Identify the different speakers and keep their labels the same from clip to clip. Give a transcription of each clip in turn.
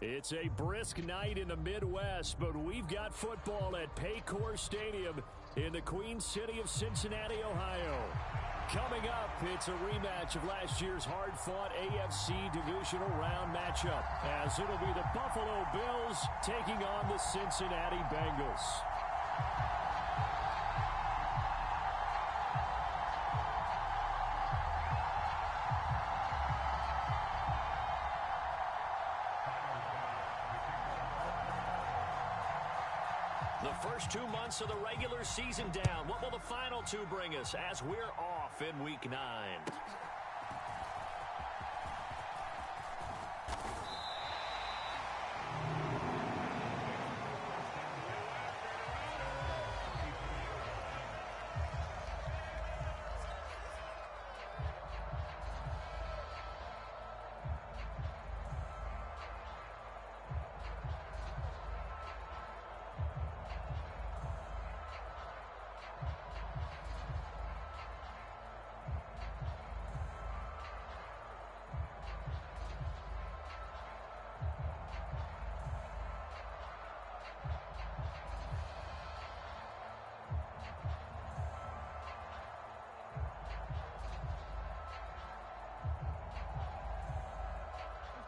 Speaker 1: It's a brisk night in the Midwest, but we've got football at Paycor Stadium in the Queen City of Cincinnati, Ohio. Coming up, it's a rematch of last year's hard-fought AFC Divisional Round matchup, as it'll be the Buffalo Bills taking on the Cincinnati Bengals. The first 2 months of the regular season down. What will the final two bring us as we're off in Week 9?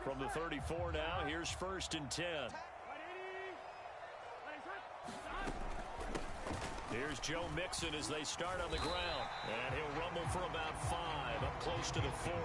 Speaker 1: From the 34 now, here's 1st and 10. Here's Joe Mixon as they start on the ground. And he'll rumble for about 5, up close to the 40.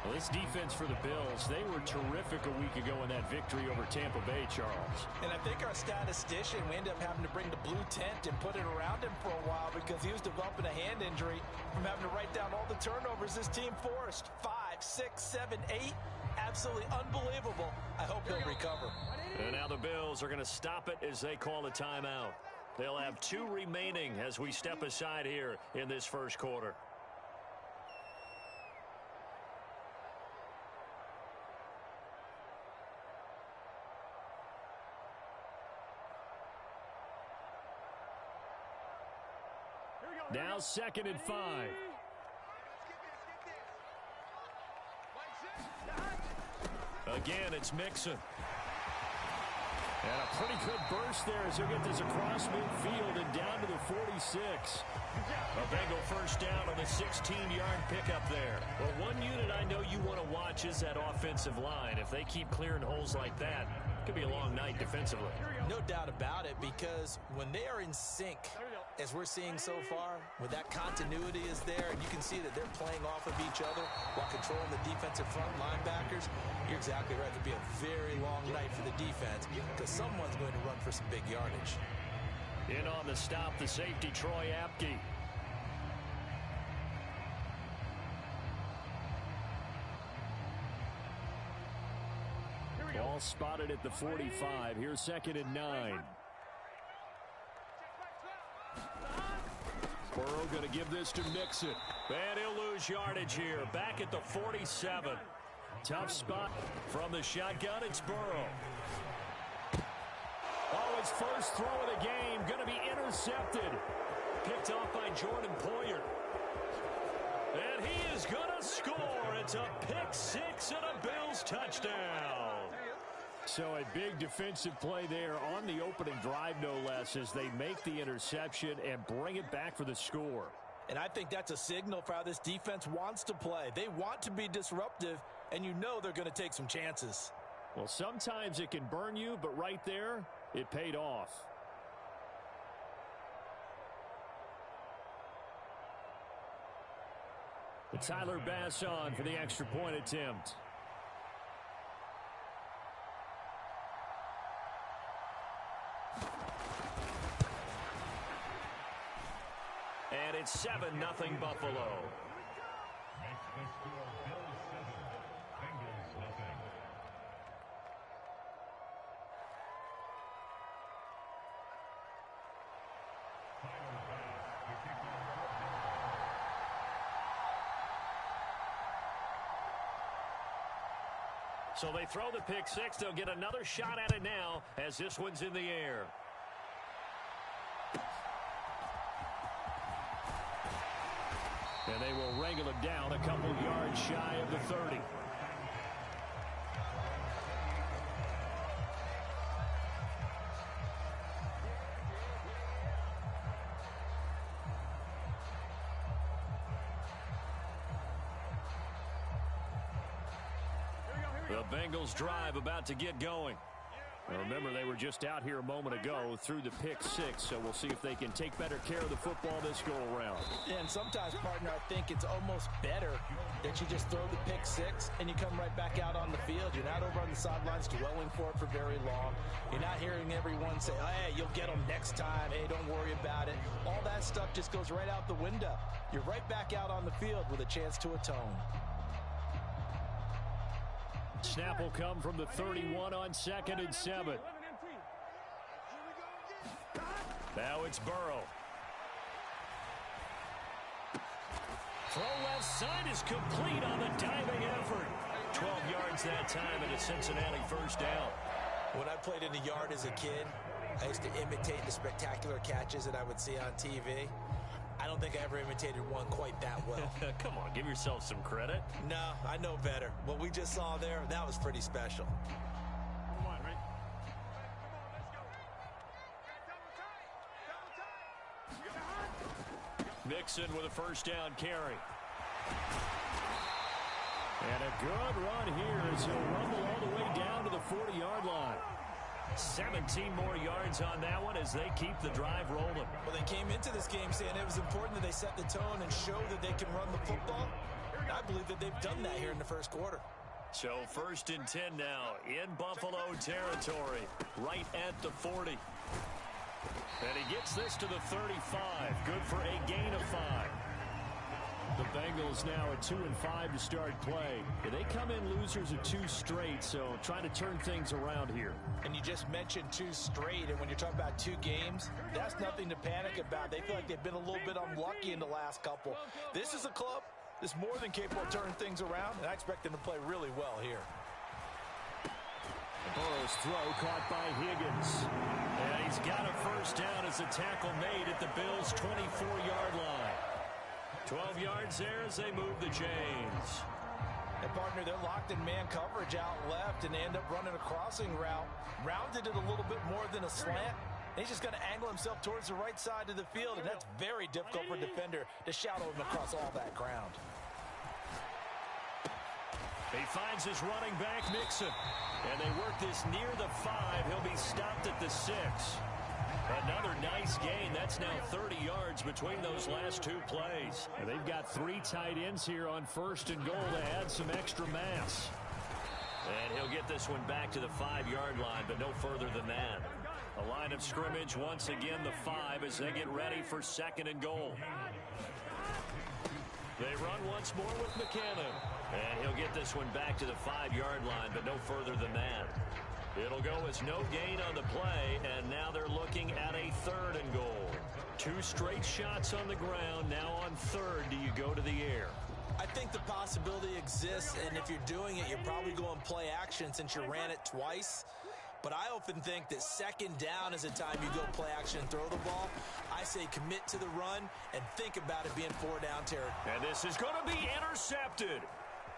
Speaker 1: Well, this defense for the Bills, they were terrific a week ago in that victory over Tampa Bay, Charles.
Speaker 2: And I think our statistician, we ended up having to bring the blue tent and put it around him for a while because he was developing a hand injury from having to write down all the turnovers this team forced. 5, 6, 7, 8. Absolutely unbelievable. I hope he'll recover.
Speaker 1: And now the Bills are going to stop it as they call a timeout. They'll have 2 remaining as we step aside here in this first quarter. Now 2nd and 5. Again, it's Mixon. And a pretty good burst there as he'll get this across midfield and down to the 46. A Bengal first down on the 16-yard pickup there. Well, one unit I know you want to watch is that offensive line. If they keep clearing holes like that, it could be a long night defensively.
Speaker 2: No doubt about it, because when they are in sync, as we're seeing so far, when that continuity is there, and you can see that they're playing off of each other while controlling the defensive front linebackers, you're exactly right. It could be a very long night for the defense because someone's going to run for some big yardage.
Speaker 1: In on the stop, the safety, Troy Apke. Ball spotted at the 45. Here's 2nd and 9. Burrow going to give this to Mixon. And he'll lose yardage here. Back at the 47. Tough spot from the shotgun. It's Burrow. Oh, his first throw of the game going to be intercepted. Picked off by Jordan Poyer. And he is going to score. It's a pick-6 and a Bills touchdown. So a big defensive play there on the opening drive, no less, as they make the interception and bring it back for the score.
Speaker 2: And I think that's a signal for how this defense wants to play. They want to be disruptive, and you know they're going to take some chances.
Speaker 1: Well, sometimes it can burn you, but right there, it paid off. Tyler Bass on for the extra point attempt. And it's 7-0 Buffalo. So they throw the pick-6. They'll get another shot at it now as this one's in the air. And they will wrangle it down a couple yards shy of the 30. The Bengals drive about to get going. Now remember, they were just out here a moment ago through the pick six, so we'll see if they can take better care of the football this go-around.
Speaker 2: And sometimes, partner, I think it's almost better that you just throw the pick six and you come right back out on the field. You're not over on the sidelines dwelling for it for very long. You're not hearing everyone say, oh, hey, you'll get them next time. Hey, don't worry about it. All that stuff just goes right out the window. You're right back out on the field with a chance to atone.
Speaker 1: Snap will come from the 31 on 2nd and 7. Now it's Burrow. Throw left side is complete on the diving effort. 12 yards that time and a Cincinnati first down.
Speaker 2: When I played in the yard as a kid, I used to imitate the spectacular catches that I would see on TV. I don't think I ever imitated one quite that well.
Speaker 1: Come on, give yourself some credit.
Speaker 2: No, I know better. What we just saw there, that was pretty special.
Speaker 1: Mixon with a first down carry. And a good run here as he'll rumble all the way down to the 40-yard line. 17 more yards on that one as they keep the drive rolling.
Speaker 2: Well, they came into this game saying it was important that they set the tone and show that they can run the football. And I believe that they've done that here in the first quarter.
Speaker 1: So 1st and 10 now in Buffalo territory, right at the 40. And he gets this to the 35. Good for a gain of 5. The Bengals now at 2-5 to start play. They come in losers of 2 straight, so trying to turn things around here.
Speaker 2: And you just mentioned 2 straight, and when you're talking about 2 games, that's nothing to panic about. They feel like they've been a little bit unlucky in the last couple. This is a club that's more than capable of turning things around, and I expect them to play really well here.
Speaker 1: Burrow's throw caught by Higgins. And he's got a first down as a tackle made at the Bills' 24-yard line. 12 yards there as they move the chains.
Speaker 2: And partner, they're locked in man coverage out left, and they end up running a crossing route. Rounded it a little bit more than a slant. And he's just going to angle himself towards the right side of the field, and that's very difficult for a defender to shadow him across all that ground.
Speaker 1: He finds his running back, Mixon. And they work this near the 5. He'll be stopped at the 6. Another nice gain. That's now 30 yards between those last 2 plays. And they've got 3 tight ends here on 1st and goal to add some extra mass. And he'll get this one back to the 5-yard line, but no further than that. A line of scrimmage once again, the 5, as they get ready for 2nd and goal. They run once more with McKinnon. And he'll get this one back to the 5-yard line, but no further than that. It'll go as no gain on the play, and now they're looking at a 3rd and goal. 2 straight shots on the ground. Now on 3rd, do you go to the air?
Speaker 2: I think the possibility exists, and if you're doing it, you're probably going play action since you ran it twice. But I often think that 2nd down is a time you go play action and throw the ball. I say commit to the run and think about it being 4-down territory.
Speaker 1: And this is going to be intercepted.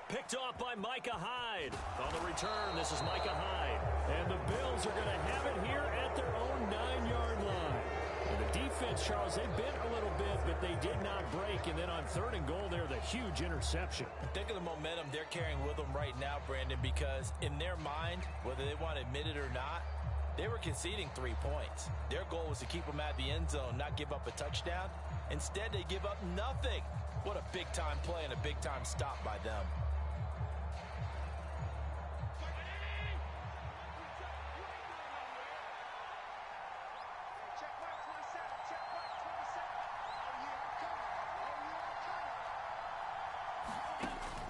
Speaker 1: Picked off by Micah Hyde. On the return, this is Micah Hyde. And the Bills are going to have it here at their own 9-yard line. And the defense, Charles, they bent a little bit, but they did not break. And then on 3rd and goal, there's a huge interception.
Speaker 2: Think of the momentum they're carrying with them right now, Brandon, because in their mind, whether they want to admit it or not, they were conceding 3 points. Their goal was to keep them at the end zone, not give up a touchdown. Instead, they give up nothing. What a big-time play and a big-time stop by them.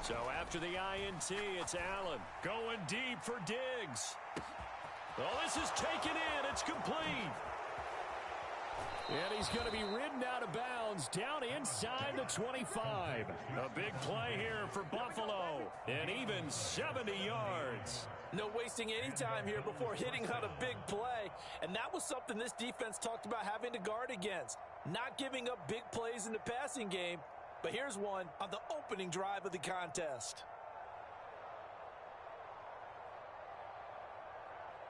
Speaker 1: So after the INT, it's Allen going deep for Diggs. Oh, this is taken in. It's complete. And he's going to be ridden out of bounds down inside the 25. A big play here for Buffalo. And even 70 yards.
Speaker 2: No wasting any time here before hitting on a big play. And that was something this defense talked about having to guard against. Not giving up big plays in the passing game. But here's one on the opening drive of the contest.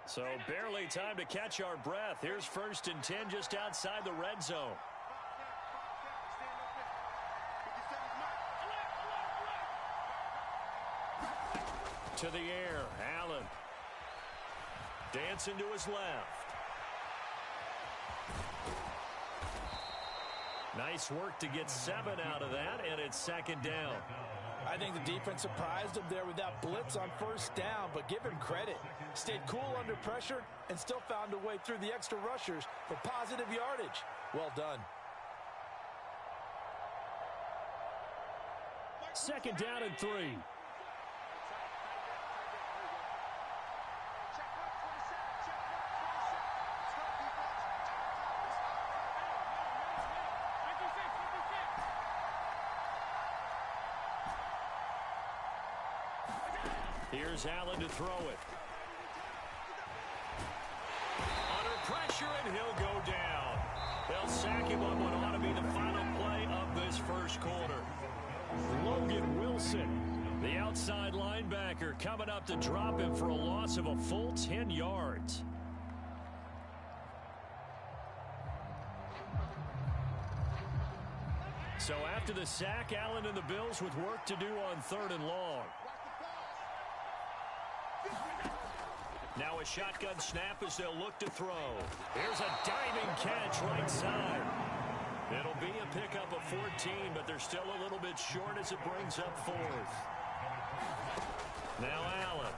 Speaker 1: So barely time to catch our breath. Here's 1st and 10 just outside the red zone. to the air. Allen. Dancing to his left. Nice work to get 7 out of that, and it's second down.
Speaker 2: I think the defense surprised him there with that blitz on first down, but give him credit. Stayed cool under pressure and still found a way through the extra rushers for positive yardage. Well done.
Speaker 1: Second down and 3. Here's Allen to throw it. Under pressure, and he'll go down. They'll sack him on what ought to be the final play of this first quarter. Logan Wilson, the outside linebacker, coming up to drop him for a loss of a full 10 yards. So after the sack, Allen and the Bills with work to do on 3rd and long. Now a shotgun snap as they'll look to throw. Here's a diving catch right side. It'll be a pickup of 14, but they're still a little bit short as it brings up 4th. Now Allen.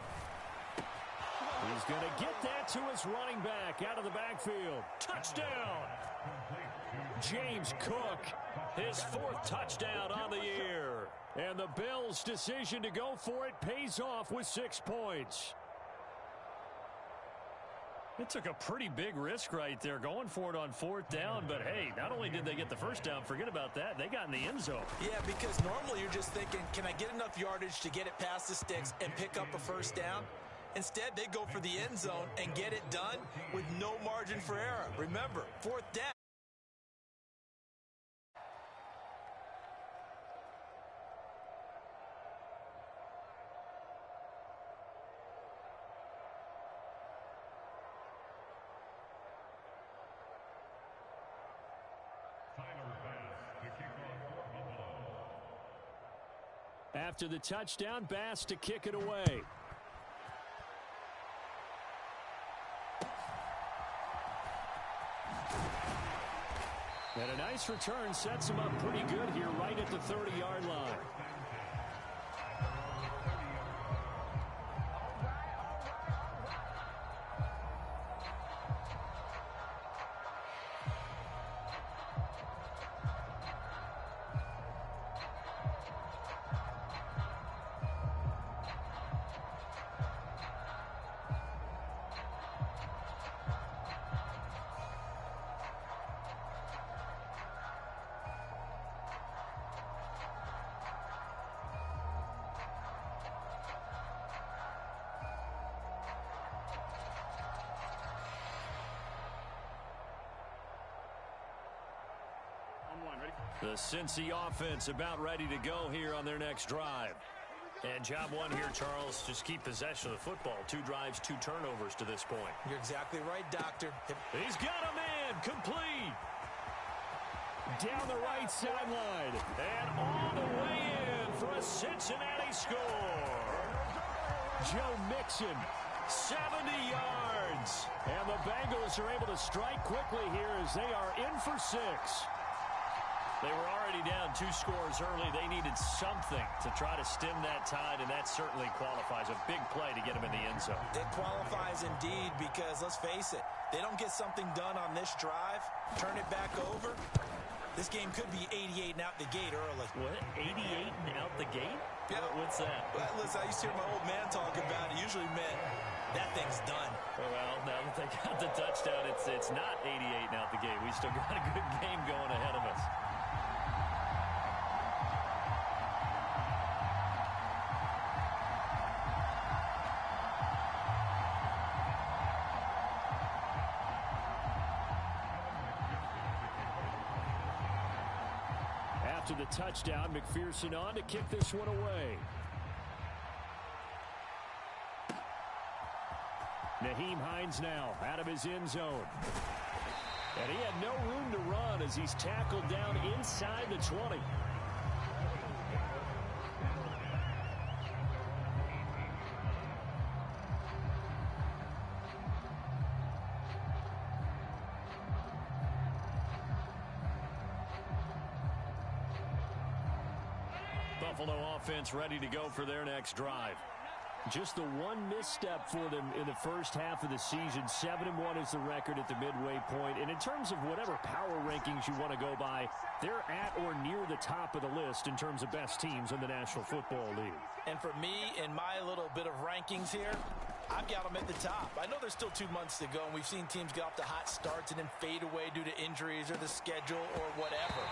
Speaker 1: He's going to get that to his running back out of the backfield. Touchdown! James Cook, his 4th touchdown on the year. And the Bills' decision to go for it pays off with 6 points. It took a pretty big risk right there going for it on 4th down, but hey, not only did they get the first down, forget about that, they got in the end zone.
Speaker 2: Yeah, because normally you're just thinking, can I get enough yardage to get it past the sticks and pick up a first down? Instead, they go for the end zone and get it done with no margin for error. Remember, 4th down.
Speaker 1: After the touchdown, Bass to kick it away. And a nice return sets him up pretty good here right at the 30-yard line. The Cincy offense about ready to go here on their next drive. And job one here, Charles, just keep possession of the football. 2 drives, 2 turnovers to this point.
Speaker 2: You're exactly right, Doctor.
Speaker 1: He's got a man, complete. Down the right sideline. And all the way in for a Cincinnati score. Joe Mixon, 70 yards. And the Bengals are able to strike quickly here as they are in for 6. They were already down 2 scores early. They needed something to try to stem that tide, and that certainly qualifies. A big play to get them in the end zone.
Speaker 2: It qualifies indeed because, let's face it, they don't get something done on this drive, turn it back over, this game could be 88 and out the gate early.
Speaker 1: What? 88 and out the gate?
Speaker 2: Yeah.
Speaker 1: What's that?
Speaker 2: Well, listen, I used to hear my old man talk about it. Usually meant that thing's done.
Speaker 1: Well, now that they got the touchdown, it's not 88 and out the gate. We still got a good game going ahead of us. After the touchdown, McPherson on to kick this one away. Nyheim Hines now out of his end zone. And he had no room to run as he's tackled down inside the 20. Buffalo offense ready to go for their next drive. Just the one misstep for them in the first half of the season. 7-1 is the record at the midway point. And in terms of whatever power rankings you want to go by, they're at or near the top of the list in terms of best teams in the National Football League.
Speaker 2: And for me, in my little bit of rankings here, I've got them at the top. I know there's still 2 months to go, and we've seen teams get off to hot starts and then fade away due to injuries or the schedule or whatever.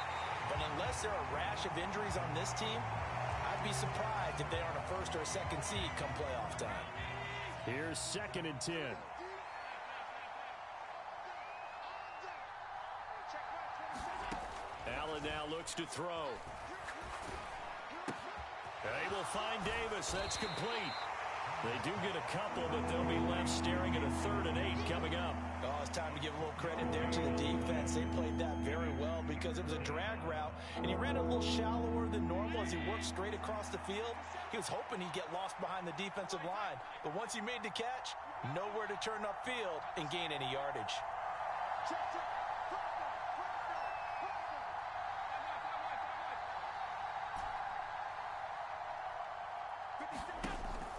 Speaker 2: But unless there are a rash of injuries on this team, I'd be surprised if they aren't a first or a second seed come playoff time.
Speaker 1: Here's 2nd and 10. Allen now looks to throw. They will find Davis. That's complete. They do get a couple, but they'll be left staring at a 3rd and 8 coming up.
Speaker 2: Oh, it's time to give a little credit there to the defense. They played that very well because it was a drag route, and he ran a little shallower than normal as he worked straight across the field. He was hoping he'd get lost behind the defensive line, but once he made the catch, nowhere to turn upfield and gain any yardage.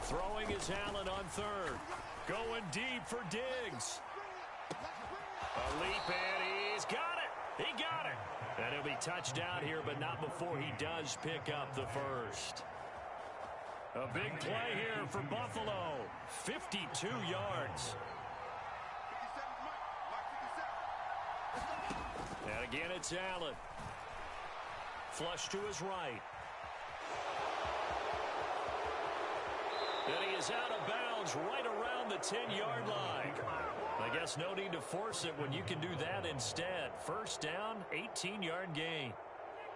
Speaker 1: Throwing is Allen on 3rd. Going deep for Diggs. A leap, and he's got it. He got it. And he'll be touched down here, but not before he does pick up the first. A big play here for Buffalo. 52 yards. And again, it's Allen. Flush to his right. And he is out of bounds right around the 10-yard line. I guess no need to force it when you can do that instead. First down, 18-yard gain.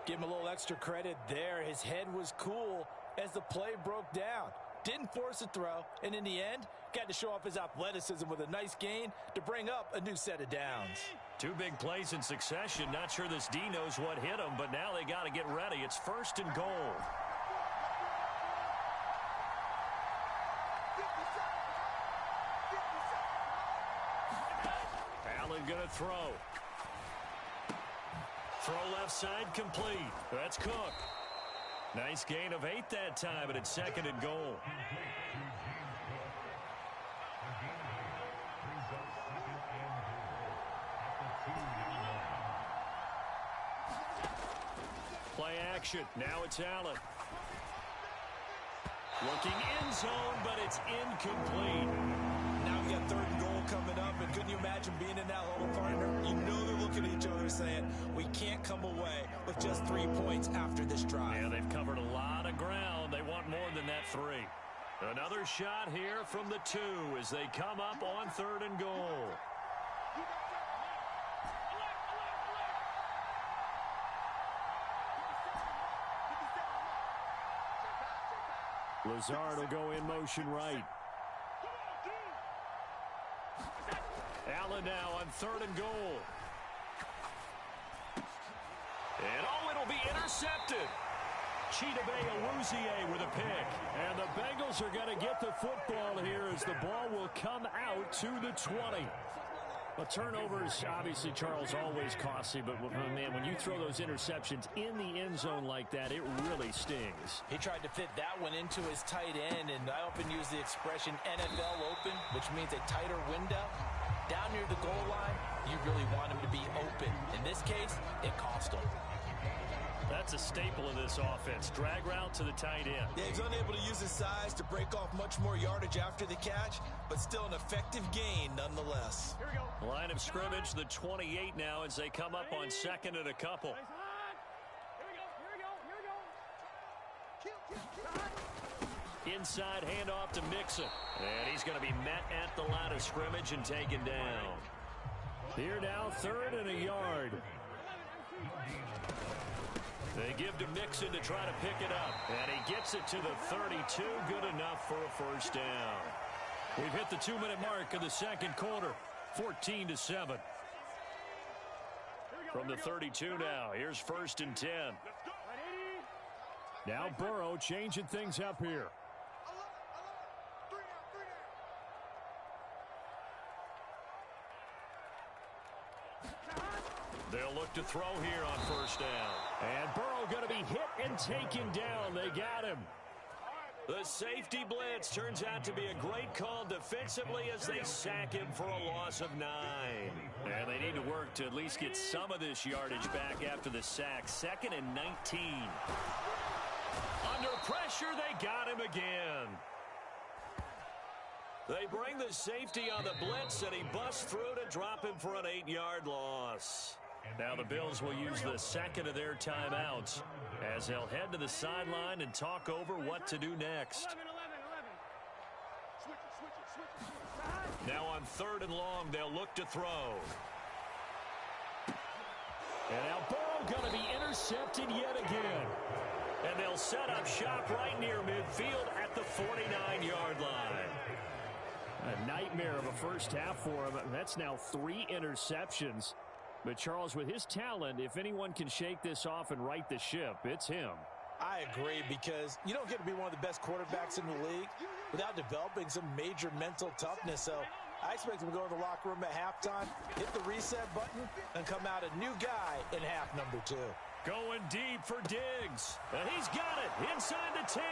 Speaker 2: Give him a little extra credit there. His head was cool as the play broke down. Didn't force a throw, and in the end, got to show off his athleticism with a nice gain to bring up a new set of downs.
Speaker 1: 2 big plays in succession. Not sure this D knows what hit him, but now they got to get ready. It's 1st and goal. Going to throw. Throw left side complete. That's Cook. Nice gain of 8 that time, but it's 2nd and goal. Play action. Now it's Allen. Looking end zone, but it's incomplete.
Speaker 2: Now we got 3rd and goal coming up, and couldn't you imagine being in that huddle, partner? You know they're looking at each other saying, we can't come away with just 3 points after this drive.
Speaker 1: Yeah, they've covered a lot of ground. They want more than that 3. Another shot here from the 2 as they come up on 3rd and goal. Lazard will go in motion right. Allen now on 3rd and goal. And it'll be intercepted. Chidobe Awuzie with a pick. And the Bengals are going to get the football here as the ball will come out to the 20. Well, turnovers, obviously, Charles, always costly, but, man, when you throw those interceptions in the end zone like that, it really stings.
Speaker 2: He tried to fit that one into his tight end, and I often use the expression NFL open, which means a tighter window. Down near the goal line, you really want him to be open. In this case, it cost him.
Speaker 1: That's a staple of this offense. Drag route to the tight end.
Speaker 2: Yeah, he's unable to use his size to break off much more yardage after the catch, but still an effective gain nonetheless.
Speaker 1: Here we go. Line of scrimmage, the 28 now as they come up on 2nd and a couple. Inside handoff to Mixon. And he's going to be met at the line of scrimmage and taken down. Here now, 3rd and a yard. They give to Mixon to try to pick it up. And he gets it to the 32. Good enough for a first down. We've hit the 2-minute mark of the 2nd quarter. 14-7. From the 32 now. Here's 1st and 10. Now Burrow changing things up here. They'll look to throw here on 1st down. And Burrow going to be hit and taken down. They got him. The safety blitz turns out to be a great call defensively as they sack him for a loss of 9. And they need to work to at least get some of this yardage back after the sack. 2nd and 19. Under pressure, they got him again. They bring the safety on the blitz, and he busts through to drop him for an 8-yard loss. Now the Bills will use the second of their timeouts as they'll head to the sideline and talk over what to do next. Now on 3rd and long, they'll look to throw. And now Burrow going to be intercepted yet again. And they'll set up shop right near midfield at the 49-yard line. A nightmare of a first half for him. That's now 3 interceptions. But, Charles, with his talent, if anyone can shake this off and right the ship, it's him.
Speaker 2: I agree, because you don't get to be one of the best quarterbacks in the league without developing some major mental toughness. So I expect him to go to the locker room at halftime, hit the reset button, and come out a new guy in half number 2.
Speaker 1: Going deep for Diggs. And he's got it inside the 10.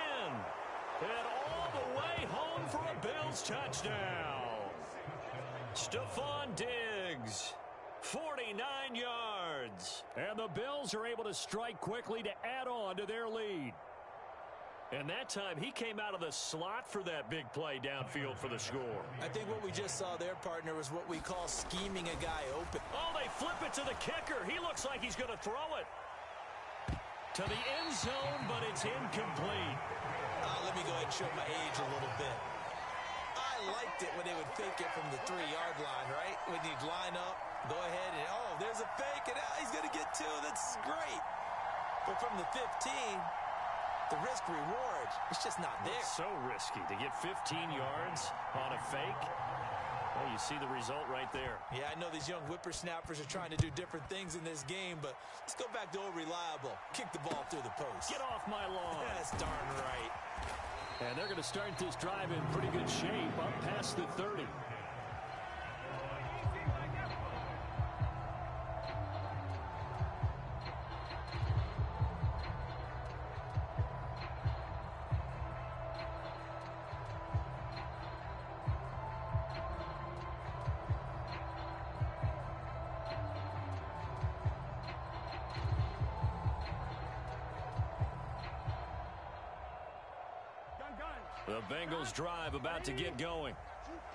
Speaker 1: And all the way home for a Bills touchdown. Stephon Diggs. 49 yards. And the Bills are able to strike quickly to add on to their lead. And that time, he came out of the slot for that big play downfield for the score.
Speaker 2: I think what we just saw there, partner, was what we call scheming a guy open.
Speaker 1: Oh, they flip it to the kicker. He looks like he's going to throw it to the end zone, but it's incomplete.
Speaker 2: Let me go ahead and show my age a little bit. I liked it when they would fake it from the 3-yard line, right? When you'd line up, go ahead and, oh, there's a fake, and he's going to get 2. That's great. But from the 15, the risk-reward, it's just not there.
Speaker 1: It's so risky to get 15 yards on a fake. Well, you see the result right there.
Speaker 2: Yeah, I know these young whippersnappers are trying to do different things in this game, but let's go back to old reliable. Kick the ball through the post.
Speaker 1: Get off my lawn.
Speaker 2: That's darn right.
Speaker 1: And they're going to start this drive in pretty good shape up past the 30. The Bengals drive about to get going.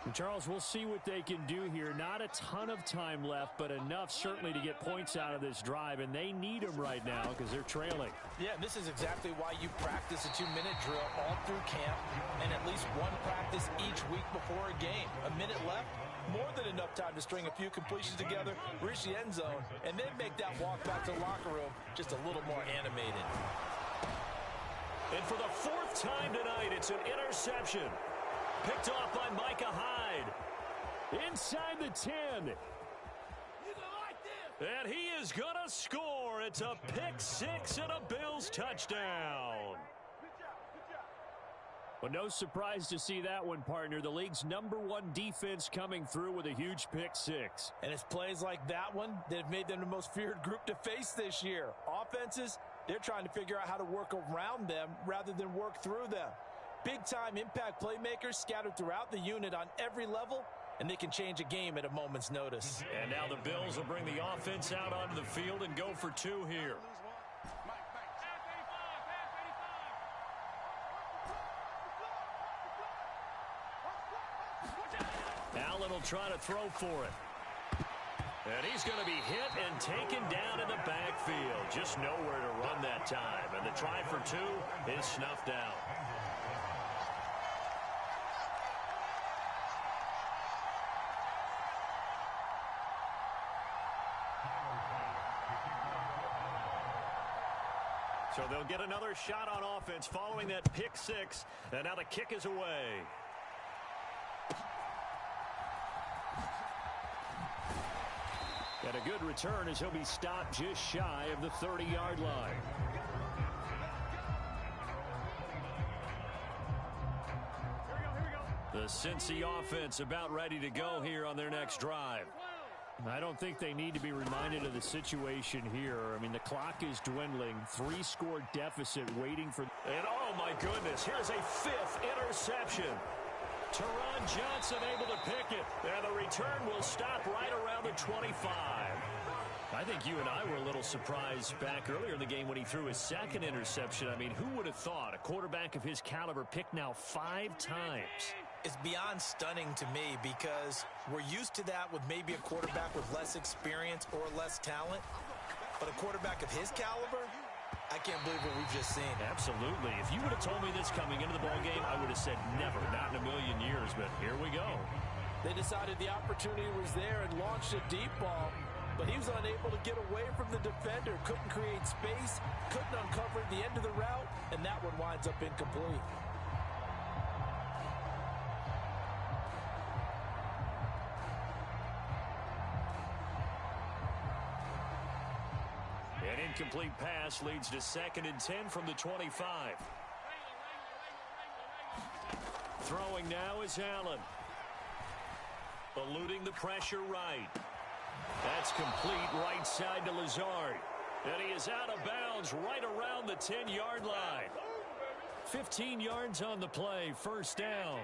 Speaker 1: And Charles, we'll see what they can do here. Not a ton of time left, but enough certainly to get points out of this drive, and they need them right now because they're trailing.
Speaker 2: Yeah, and this is exactly why you practice a 2-minute drill all through camp and at least one practice each week before a game. A minute left, more than enough time to string a few completions together, reach the end zone, and then make that walk back to the locker room just a little more animated.
Speaker 1: And for the 4th time tonight, it's an interception. Picked off by Micah Hyde. Inside the 10. And he is going to score. It's a pick 6 and a Bills touchdown. Well, no surprise to see that one, partner. The league's #1 defense coming through with a huge pick 6.
Speaker 2: And it's plays like that one that have made them the most feared group to face this year. Offenses, they're trying to figure out how to work around them rather than work through them. Big-time impact playmakers scattered throughout the unit on every level, and they can change a game at a moment's notice.
Speaker 1: And now the Bills will bring the offense out onto the field and go for 2 here. Allen will try to throw for it. And he's going to be hit and taken down in the backfield. Just nowhere to run that time. And the try for 2 is snuffed out. So they'll get another shot on offense following that pick 6. And now the kick is away. And a good return as he'll be stopped just shy of the 30-yard line. The Cincy offense about ready to go here on their next drive. I don't think they need to be reminded of the situation here. I mean, the clock is dwindling. 3-score deficit waiting for... And oh, my goodness, here's a 5th interception. Teron Johnson able to pick it. And the return will stop right around the 25. I think you and I were a little surprised back earlier in the game when he threw his 2nd interception. I mean, who would have thought a quarterback of his caliber picked now 5 times?
Speaker 2: It's beyond stunning to me because we're used to that with maybe a quarterback with less experience or less talent. But a quarterback of his caliber, I can't believe what we've just seen.
Speaker 1: Absolutely. If you would have told me this coming into the ballgame, I would have said never, not in a million years. But here we go.
Speaker 3: They decided the opportunity was there and launched a deep ball. But he was unable to get away from the defender. Couldn't create space, couldn't uncover the end of the route, and that one winds up incomplete.
Speaker 1: An incomplete pass leads to 2nd and 10 from the 25. Throwing now is Allen. Eluding the pressure right. That's complete right side to Lazard. And he is out of bounds right around the 10-yard line. 15 yards on the play, 1st down.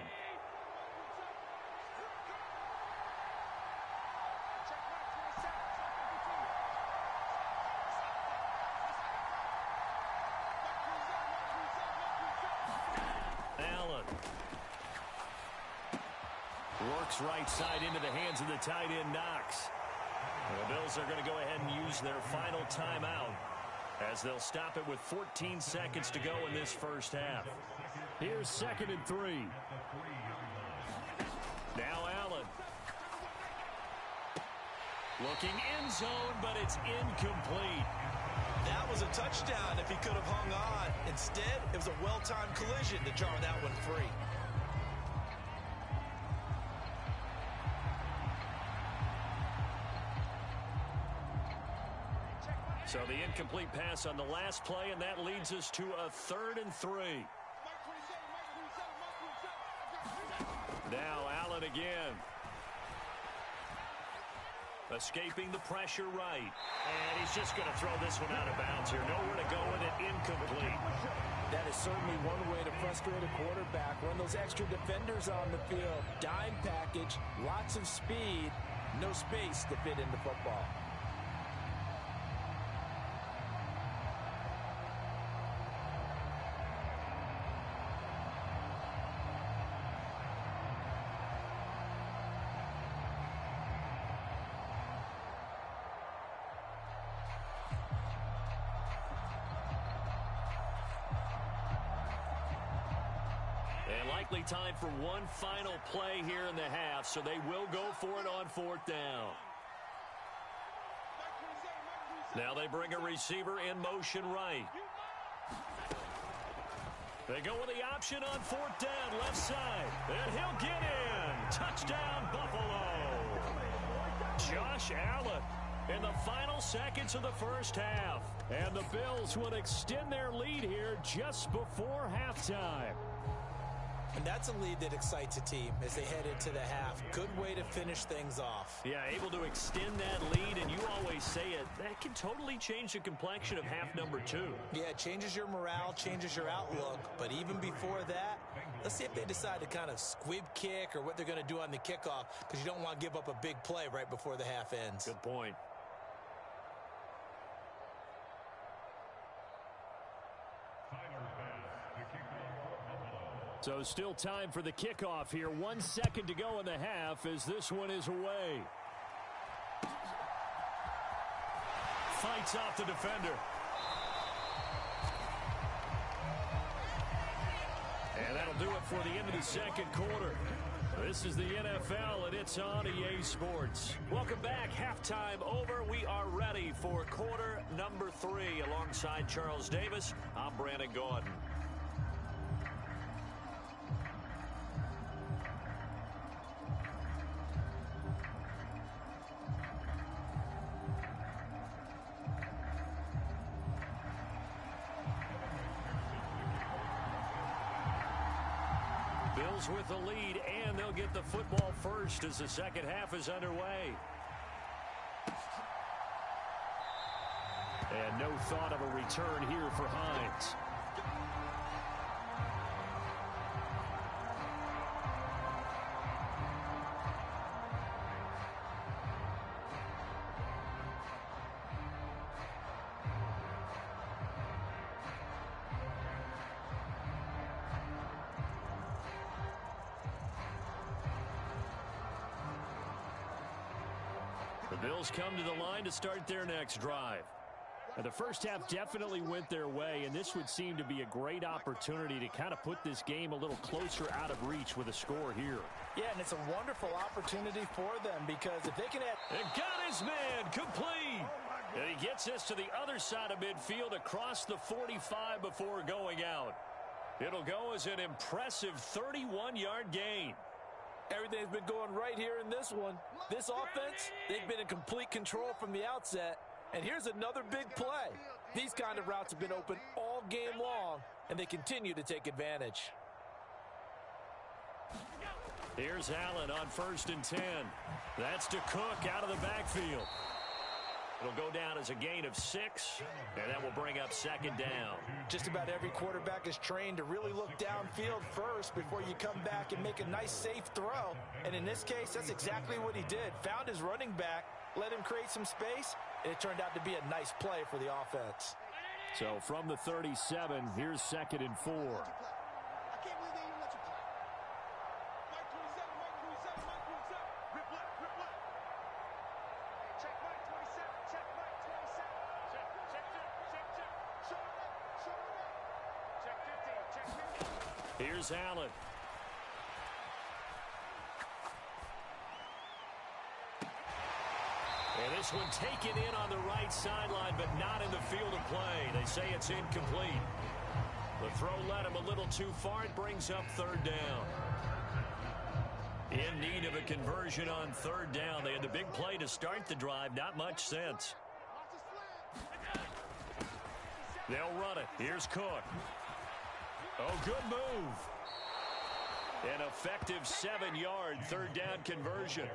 Speaker 1: Allen works right side into the hands of the tight end Knox. The Bills are going to go ahead and use their final timeout as they'll stop it with 14 seconds to go in this 1st half. Here's 2nd and 3. Now Allen. Looking end zone, but it's incomplete.
Speaker 2: That was a touchdown if he could have hung on. Instead, it was a well-timed collision to jar that one free.
Speaker 1: So the incomplete pass on the last play, and that leads us to a 3rd and 3. Now Allen again. Escaping the pressure right. And he's just going to throw this one out of bounds here. Nowhere to go with it, incomplete.
Speaker 3: That is certainly one way to frustrate a quarterback. Run those extra defenders on the field. Dime package, lots of speed, no space to fit into football.
Speaker 1: Likely time for one final play here in the half, so they will go for it on 4th down. Now they bring a receiver in motion right. They go with the option on 4th down, left side. And he'll get in. Touchdown, Buffalo. Josh Allen in the final seconds of the 1st half. And the Bills would extend their lead here just before halftime.
Speaker 2: And that's a lead that excites a team as they head into the half. Good way to finish things off.
Speaker 1: Yeah, able to extend that lead, and you always say it, that can totally change the complexion of half number 2.
Speaker 2: Yeah, it changes your morale, changes your outlook. But even before that, let's see if they decide to kind of squib kick or what they're going to do on the kickoff, because you don't want to give up a big play right before the half ends.
Speaker 1: Good point. So still time for the kickoff here. 1 second to go in the half as this one is away. Fights off the defender. And that'll do it for the end of the 2nd quarter. This is the NFL, and it's on EA Sports. Welcome back. Halftime over. We are ready for quarter number 3. Alongside Charles Davis, I'm Brandon Gaudin. Bills with the lead, and they'll get the football first as the 2nd half is underway. And no thought of a return here for Hines. The Bills come to the line to start their next drive. And the first half definitely went their way, and this would seem to be a great opportunity to kind of put this game a little closer out of reach with a score here.
Speaker 3: Yeah, and it's a wonderful opportunity for them because if they can add...
Speaker 1: And got his man complete. And he gets us to the other side of midfield across the 45 before going out. It'll go as an impressive 31-yard gain.
Speaker 3: Everything's been going right here in this one. This offense, they've been in complete control from the outset. And here's another big play. These kind of routes have been open all game long, and they continue to take advantage.
Speaker 1: Here's Allen on 1st and 10. That's to Cook out of the backfield. It'll go down as a gain of 6, and that will bring up 2nd down.
Speaker 3: Just about every quarterback is trained to really look downfield first before you come back and make a nice, safe throw. And in this case, that's exactly what he did. Found his running back, let him create some space, and it turned out to be a nice play for the offense.
Speaker 1: So from the 37, here's 2nd and 4. Here's Allen. And this one taken in on the right sideline, but not in the field of play. They say it's incomplete. The throw led him a little too far. It brings up 3rd down. In need of a conversion on 3rd down. They had the big play to start the drive. Not much sense. They'll run it. Here's Cook. Oh, good move. An effective 7-yard 3rd down conversion.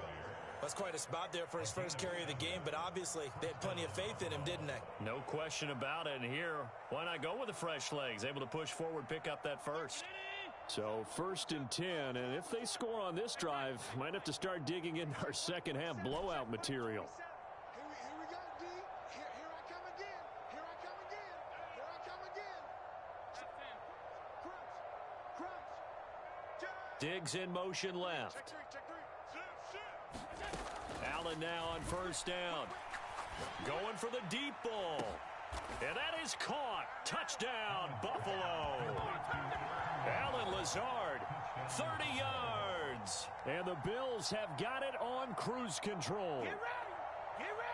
Speaker 2: That's quite a spot there for his first carry of the game, but obviously they had plenty of faith in him, didn't they?
Speaker 1: No question about it. And here, why not go with the fresh legs? Able to push forward, pick up that first. So 1st and 10, and if they score on this drive, might have to start digging into our second half blowout material. Diggs in motion left. Allen now on 1st down. Going for the deep ball. And that is caught. Touchdown, Buffalo. Allen Lazard, 30 yards. And the Bills have got it on cruise control.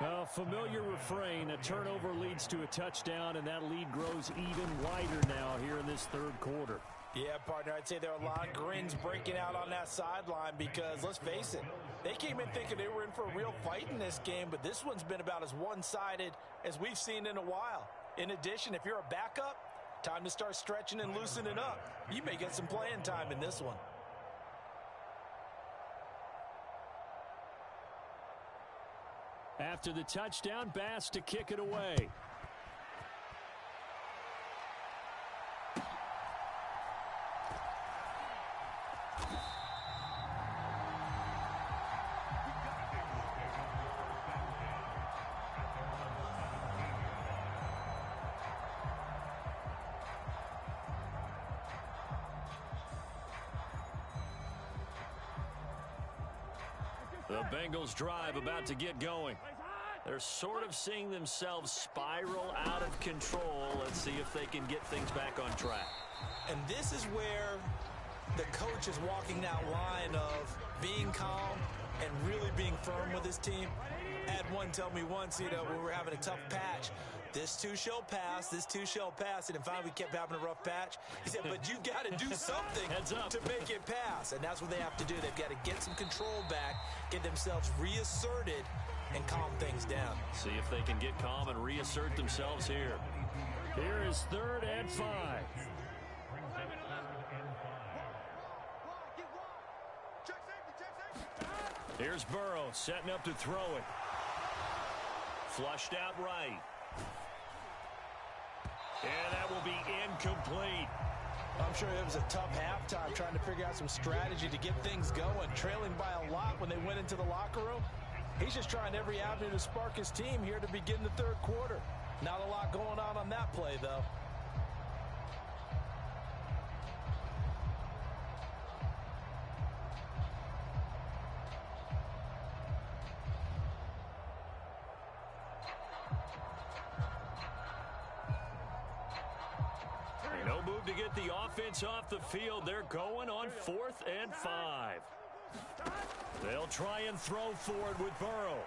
Speaker 1: A familiar refrain. A turnover leads to a touchdown, and that lead grows even wider now here in this 3rd quarter.
Speaker 3: Yeah, partner, I'd say there are a lot of grins breaking out on that sideline because, let's face it, they came in thinking they were in for a real fight in this game, but this one's been about as one-sided as we've seen in a while. In addition, if you're a backup, time to start stretching and loosening up. You may get some playing time in this one.
Speaker 1: After the touchdown, Bass to kick it away. The Bengals drive about to get going. They're sort of seeing themselves spiral out of control. Let's see if they can get things back on track.
Speaker 2: And this is where the coach is walking that line of being calm and really being firm with his team. I had one tell me once, when we were having a tough patch, this too shall pass, this too shall pass. And then finally we kept having a rough patch. He said, but you've got to do something to make it pass. And that's what they have to do. They've got to get some control back, get themselves reasserted, and calm things down.
Speaker 1: See if they can get calm and reassert themselves here. Here is 3rd and 5. Here's Burrow setting up to throw it. Flushed out right. And that will be incomplete.
Speaker 3: I'm sure it was a tough halftime trying to figure out some strategy to get things going, trailing by a lot when they went into the locker room. He's just trying every avenue to spark his team here to begin the third quarter. Not a lot going on that play, though.
Speaker 1: No move to get the offense off the field. They're going on 4th and 5. They'll try and throw forward with Burrow.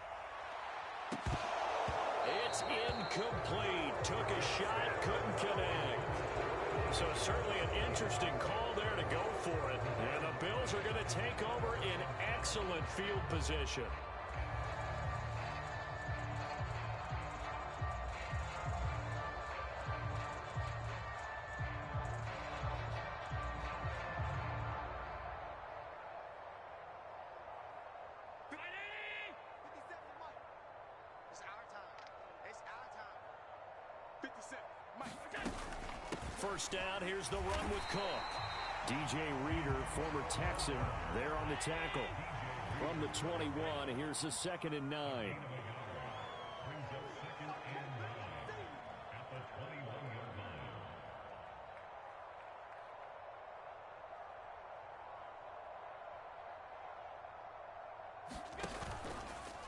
Speaker 1: It's incomplete. Took a shot, couldn't connect. So certainly an interesting call there to go for it. And the Bills are going to take over in excellent field position. First down, here's the run with Cook. DJ Reader, former Texan, there on the tackle. From the 21, here's the 2nd and 9.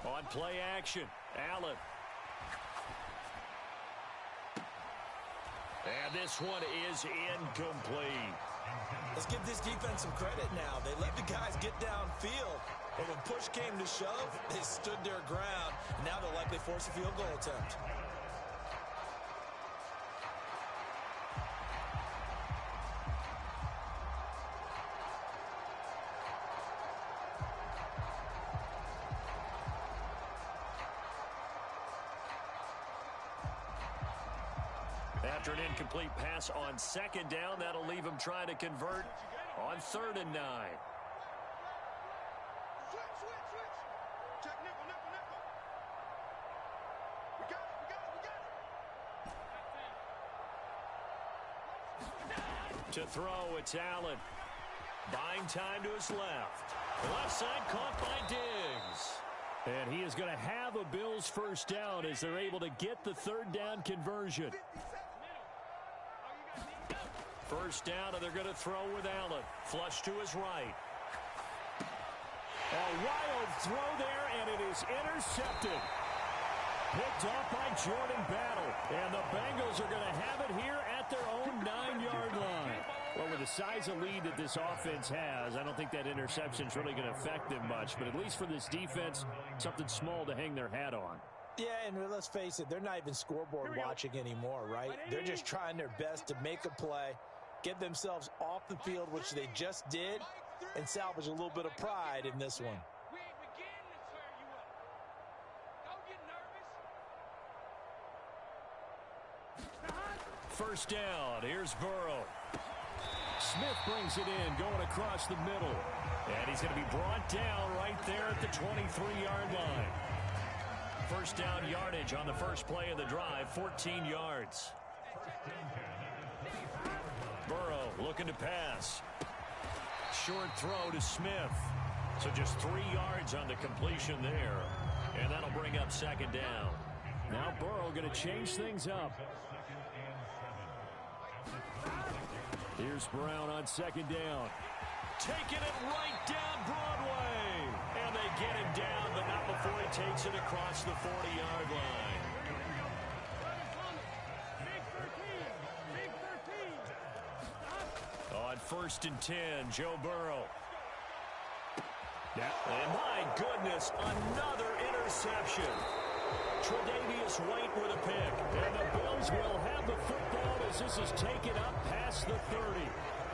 Speaker 1: On play action, Allen. And this one is incomplete.
Speaker 3: Let's give this defense some credit now. They let the guys get downfield, but when push came to shove, they stood their ground. Now they'll likely force a field goal attempt.
Speaker 1: After an incomplete pass on 2nd down, that'll leave him trying to convert on 3rd and 9.
Speaker 4: Check nickel. We got it.
Speaker 1: To throw, it's Allen. Buying time to his left. Left side caught by Diggs. And he is going to have a Bills first down as they're able to get the 3rd down conversion. First down, and they're going to throw with Allen. Flush to his right. A wild throw there, and it is intercepted. Picked off by Jordan Battle. And the Bengals are going to have it here at their own 9-yard line. Well, with the size of lead that this offense has, I don't think that interception is really going to affect them much. But at least for this defense, something small to hang their hat on.
Speaker 3: Yeah, and let's face it, they're not even scoreboard watching anymore, right? They're just trying their best to make a play, get themselves off the field, which they just did, and salvage a little bit of pride in this one.
Speaker 1: First down, here's Burrow. Smith brings it in, going across the middle. And he's going to be brought down right there at the 23-yard line. First down yardage on the first play of the drive, 14 yards. Burrow looking to pass. Short throw to Smith. So just 3 yards on the completion there. And that'll bring up 2nd down. Now Burrow going to change things up. Here's Brown on 2nd down. Taking it right down Broadway. And they get him down, but not before he takes it across the 40-yard line. On 1st and 10, Joe Burrow. And my goodness, another interception. Tre'Davious White with a pick. And the Bills will have the football as this is taken up past the 30.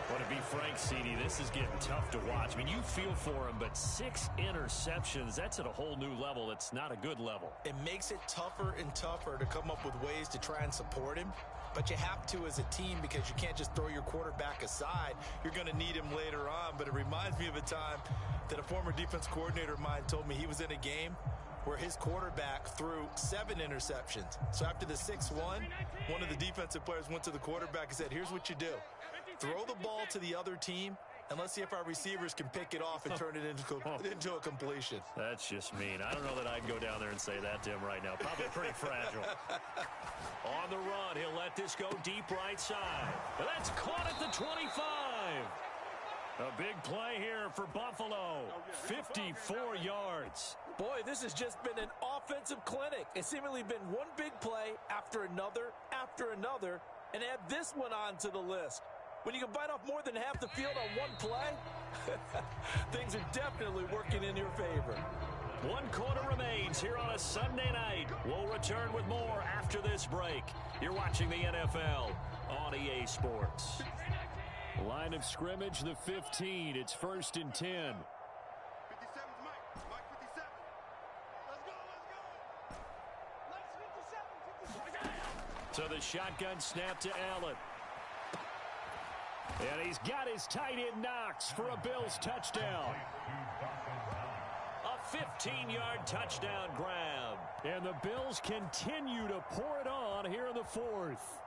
Speaker 1: Well, to be frank, CD, this is getting tough to watch. I mean, you feel for him, but 6 interceptions, that's at a whole new level. It's not a good level.
Speaker 3: It makes it tougher and tougher to come up with ways to try and support him. But you have to as a team because you can't just throw your quarterback aside. You're going to need him later on. But it reminds me of a time that a former defense coordinator of mine told me he was in a game
Speaker 2: where his quarterback threw 7 interceptions. So after the 6-1, one of the defensive players went to the quarterback and said, here's what you do. Throw the ball to the other team, and let's see if our receivers can pick it off and turn it into a completion.
Speaker 1: That's just mean. I don't know that I'd go down there and say that to him right now. Probably pretty fragile. On the run, he'll let this go deep right side. That's caught at the 25. A big play here for Buffalo. 54 yards.
Speaker 3: Boy, this has just been an offensive clinic. It's seemingly been one big play after another, and add this one on to the list. When you can bite off more than half the field on one play, things are definitely working in your favor.
Speaker 1: 1 quarter remains here on a Sunday night. We'll return with more after this break. You're watching the NFL on EA Sports. Line of scrimmage, the 15. It's 1st and 10.
Speaker 4: 57's Mike. Mike 57. Let's go.
Speaker 1: So the shotgun snap to Allen. And he's got his tight end Knox for a Bills touchdown. A 15-yard touchdown grab. And the Bills continue to pour it on here in the 4th.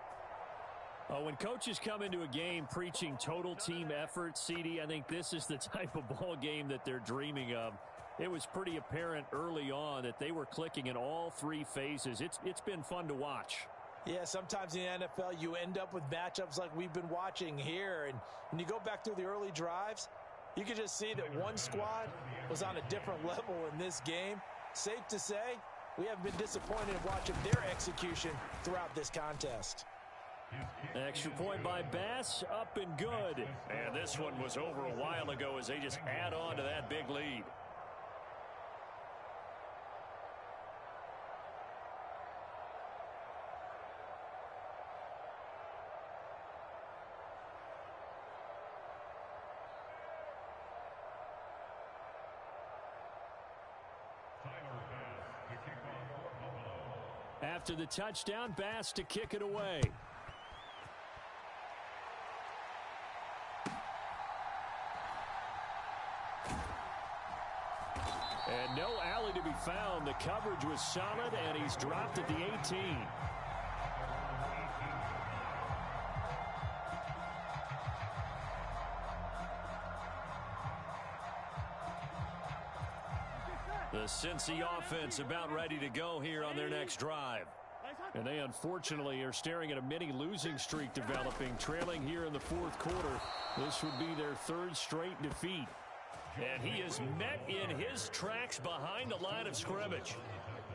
Speaker 1: When coaches come into a game preaching total team effort, CD, I think this is the type of ball game that they're dreaming of. It was pretty apparent early on that they were clicking in all 3 phases. It's been fun to watch.
Speaker 3: Yeah, sometimes in the NFL you end up with matchups like we've been watching here. And when you go back through the early drives, you can just see that one squad was on a different level in this game. Safe to say, we haven't been disappointed in watching their execution throughout this contest.
Speaker 1: Extra point by Bass, up and good. And this one was over a while ago as they just add on to that big lead. After the touchdown, Bass to kick it away. And no alley to be found. The coverage was solid, and he's dropped at the 18. The Cincy offense about ready to go here on their next drive. And they unfortunately are staring at a mini losing streak developing, trailing here in the 4th quarter. This would be their 3rd straight defeat. And he is met in his tracks behind the line of scrimmage.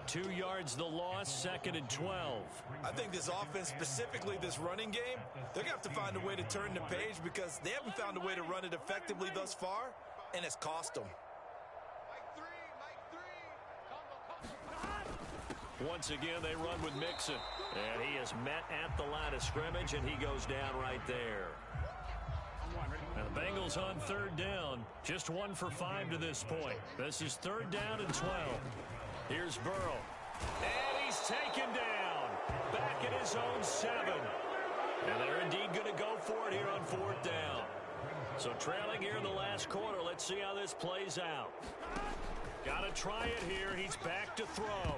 Speaker 1: 2 yards the loss, 2nd and 12.
Speaker 2: I think this offense, specifically this running game, they're going to have to find a way to turn the page because they haven't found a way to run it effectively thus far, and it's cost them.
Speaker 1: Once again, they run with Mixon. And he is met at the line of scrimmage, and he goes down right there. And the Bengals on 3rd down. Just 1 for 5 to this point. This is 3rd down and 12. Here's Burrow. And he's taken down. Back at his own 7. And they're indeed going to go for it here on 4th down. So trailing here in the last quarter. Let's see how this plays out. Got to try it here. He's back to throw.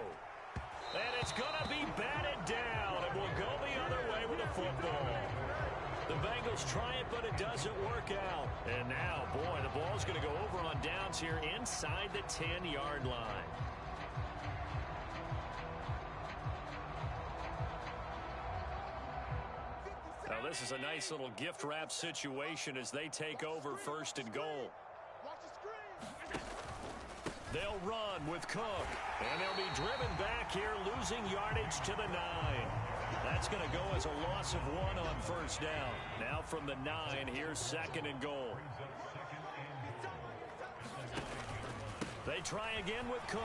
Speaker 1: And it's going to be batted down. And will go the other way with a football. The Bengals try it, but it doesn't work out. And now, boy, the ball's going to go over on downs here inside the 10-yard line. Now, this is a nice little gift wrap situation as they take over 1st and goal. They'll run with Cook, and they'll be driven back here, losing yardage to the 9. That's going to go as a loss of 1 on 1st down. Now from the 9, here's 2nd and goal. They try again with Cook.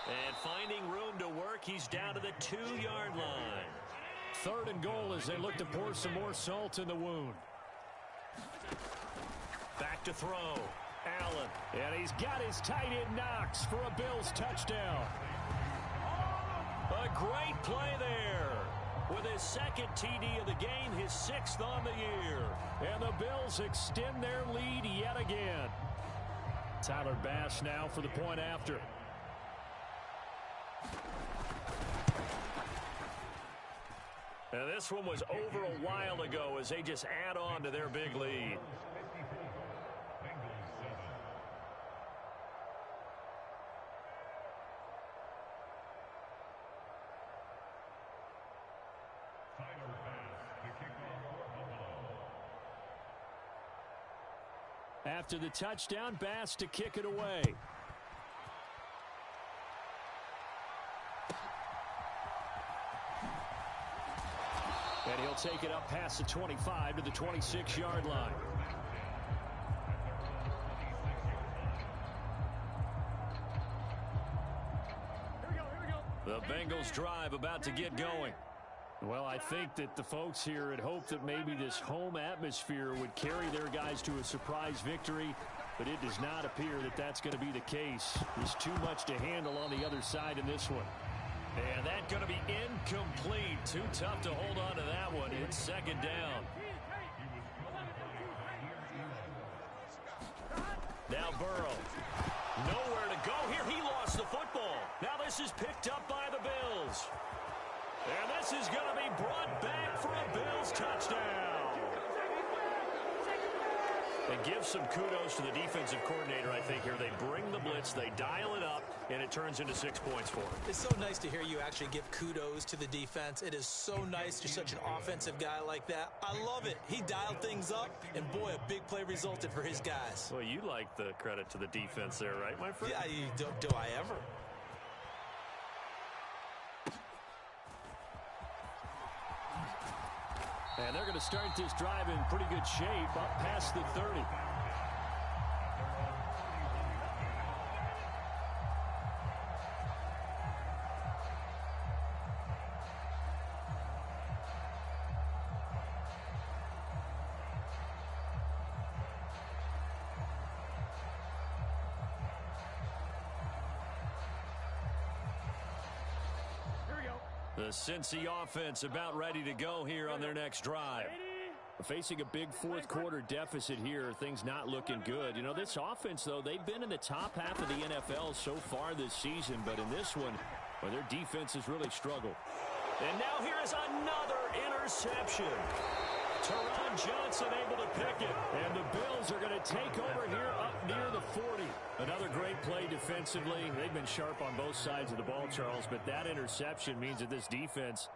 Speaker 1: And finding room to work, he's down to the 2-yard line. 3rd and goal as they look to pour some more salt in the wound. Back to throw. Allen. And he's got his tight end Knox for a Bills touchdown. A great play there. With his 2nd TD of the game, his 6th on the year. And the Bills extend their lead yet again. Tyler Bass now for the point after. And this one was over a while ago as they just add on to their big lead. After the touchdown, Bass to kick it away. And he'll take it up past the 25 to the 26-yard line. The Bengals drive about to get going. Well, I think that the folks here had hoped that maybe this home atmosphere would carry their guys to a surprise victory, but it does not appear that that's going to be the case. There's too much to handle on the other side in this one. And that's going to be incomplete. Too tough to hold on to that one. It's second down. Now Burrow. Nowhere to go here. He lost the football. Now this is picked up by the Bills. And this is going to be brought back for a Bills touchdown. And give some kudos to the defensive coordinator, I think, here. They bring the blitz, they dial it up, and it turns into 6 points for them.
Speaker 2: It's so nice to hear you actually give kudos to the defense. It is so nice. You're such an offensive guy like that. I love it. He dialed things up, and boy, a big play resulted for his guys.
Speaker 1: Well, you like the credit to the defense there, right, my friend?
Speaker 2: Yeah, do I ever?
Speaker 1: And they're going to start this drive in pretty good shape up past the 30. The Cincy offense about ready to go here on their next drive. Facing a big fourth quarter deficit here, things not looking good. You know, this offense, though, they've been in the top half of the NFL so far this season, but in this one, well, their defense has really struggled. And now here is another interception. Teron Johnson able to pick it. And the Bills are going to take over here up near the 40. Another great play defensively. They've been sharp on both sides of the ball, Charles, but that interception means that this defense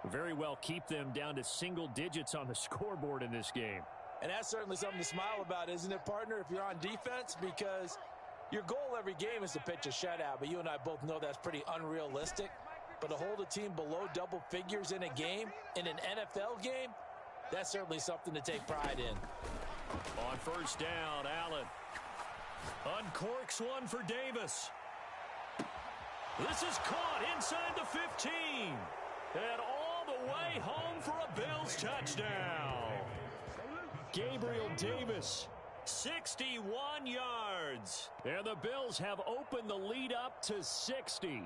Speaker 1: very well keep them down to single digits on the scoreboard in this game.
Speaker 3: And that's certainly something to smile about, isn't it, partner, if you're on defense? Because your goal every game is to pitch a shutout, but you and I both know that's pretty unrealistic. But to hold a team below double figures in a game, in an NFL game, that's certainly something to take pride in.
Speaker 1: On first down, Allen uncorks one for Davis. This is caught inside the 15. And all the way home for a Bills touchdown. Gabriel Davis, 61 yards. And the Bills have opened the lead up to 60.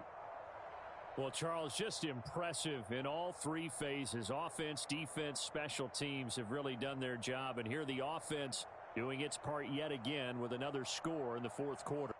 Speaker 1: Well, Charles, just impressive in all three phases. Offense, defense, special teams have really done their job. And here the offense doing its part yet again with another score in the fourth quarter.